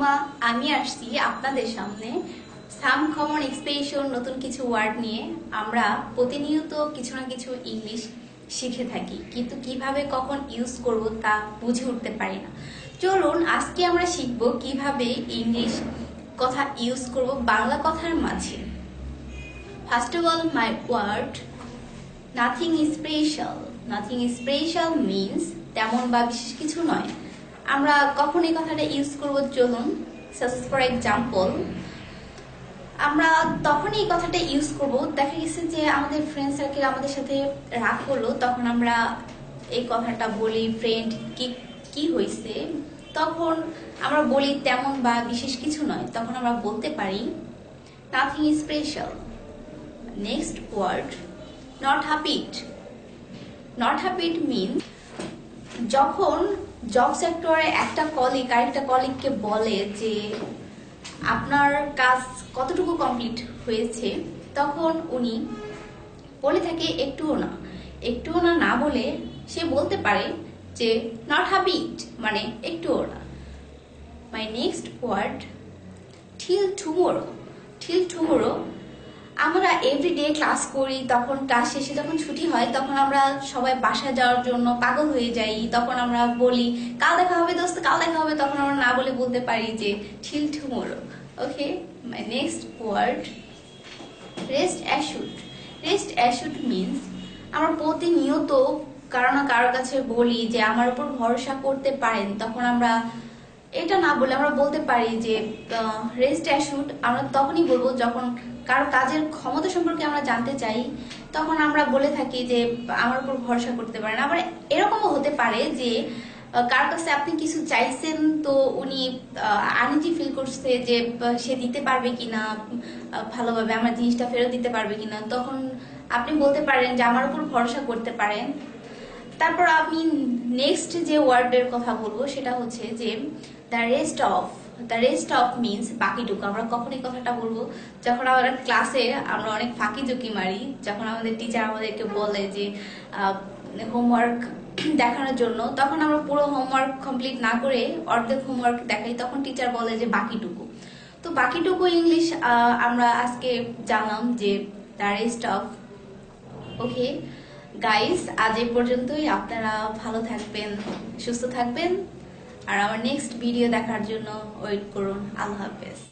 সুমা আমি আসছি আপনাদের সামনে সাম কমন এক্সপ্রেশন নতুন কিছু ওয়ার্ড নিয়ে। আমরা প্রতিনিয়ত কিছু না কিছু ইংলিশ শিখে থাকি, কিন্তু কিভাবে কখন ইউজ করব তা বুঝে উঠতে পারি না। চলুন আজকে আমরা শিখব কিভাবে ইংলিশ কথা ইউজ করব বাংলা কথার মাঝে। First of all my word nothing special. Nothing special means তেমন বা বিশেষ কিছু নয়। আমরা কখন এই কথাটা ইউজ করব, চলুন। ফর এক্সাম্পল, আমরা তখন এই কথাটা ইউজ করব, দেখা গেছে যে আমাদের ফ্রেন্ড সার্কেল আমাদের সাথে রাগ হলো, তখন আমরা এই কথাটা বলি, ফ্রেন্ড কি হয়েছে, তখন আমরা বলি তেমন বা বিশেষ কিছু নয়, তখন আমরা বলতে পারি nothing special. Next word not happened. Not happened means যখন জব সেক্টরে একটা কলিগ আরেকটা কলিগকে বলে যে আপনার কাজ কতটুকু কমপ্লিট হয়েছে, তখন উনি বলে থাকে একটুও না। একটুও না না বলে সে বলতে পারে যে নট হ্যাপিড মানে একটুও না। My next word till tomorrow. Till tomorrow আমরা এভরিডে ক্লাস করি, তখন ক্লাস শেষে যখন ছুটি হয় তখন আমরা সবাই বাসায় যাওয়ার জন্য পাগল হয়ে যাই, তখন আমরা বলি কাল দেখা হবে দোস্ত, কাল দেখা হবে, তখন আমরা না বলে বলতে পারি যে till tomorrow. Okay, my next word rest assured. Rest assured means আমরা প্রতিনিয়ত কারো না কারো কাছে বলি যে আমার উপর ভরসা করতে পারেন, তখন আমরা এটা না বলে আমরা বলতে পারি যে রেস্ট অ্যাশুড। আমরা তখনই বলবো যখন কারো কাজের ক্ষমতা সম্পর্কে আমরা জানতে চাই, তখন আমরা বলে থাকি যে আমার উপর ভরসা করতে পারেন। আবার এরকমও হতে পারে যে কার কাছে আপনি কিছু চাইছেন, তো উনি আনইজি ফিল করছে যে সে দিতে পারবে কিনা, ভালোভাবে আমার জিনিসটা ফেরত দিতে পারবে কিনা, তখন আপনি বলতে পারেন যে আমার উপর ভরসা করতে পারেন। তারপর আমি নেক্সট যে ওয়ার্ডের কথা বলবো সেটা হচ্ছে যে the rest of. The rest of means বাকিটুকু। আমরা কখন এই কথাটা বলবো, যখন আমরা ক্লাসে আমরা অনেক ফাঁকি ঝুঁকি মারি, যখন আমাদের টিচার আমাদেরকে বলে যে হোমওয়ার্ক দেখানোর জন্য, তখন আমরা পুরো হোমওয়ার্ক কমপ্লিট না করে অর্ধেক হোমওয়ার্ক দেখাই, তখন টিচার বলে যে বাকিটুকু। তো বাকিটুকু ইংলিশ আমরা আজকে জানলাম যে the rest of. Okay guys, আজ এই পর্যন্তই। আপনারা ভালো থাকবেন, সুস্থ থাকবেন, আর আমার নেক্সট ভিডিও দেখার জন্য ওয়েট করুন। আল্লাহ হাফেজ।